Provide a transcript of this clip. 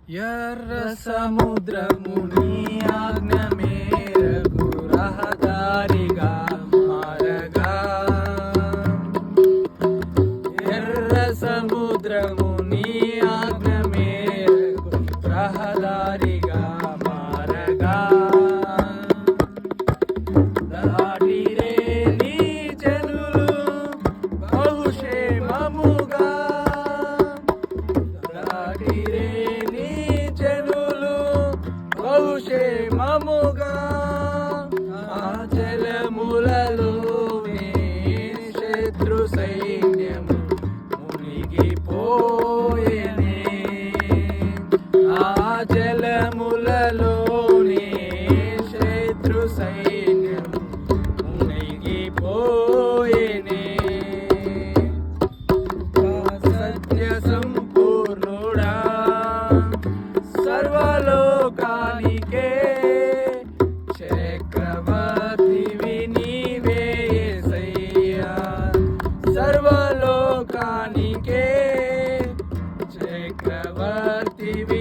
ఎర్ర సముద్రము నీ ఆజ్ఞ మేరకు రహదారిగా మారగా, ఎర్ర సముద్రము నీ ఆజ్ఞ మేరకు రహదారిగా మారగా, దాటిరే నీ జనులు బహుక్షేమముగా, దాటిరే బహుక్షేమముగా, ఆ జలములలో శత్రు సైన్యము మునిగిపోయేనే, ఆ జలములలోనే శత్రు సైన్యము మునిగిపోయేనే. సత్య సంపూర్ణుడా సర్వలోకానికే చక్రవర్తివి నీవే యేసయ్యా, సర్వలోకానికే చక్రవర్తివి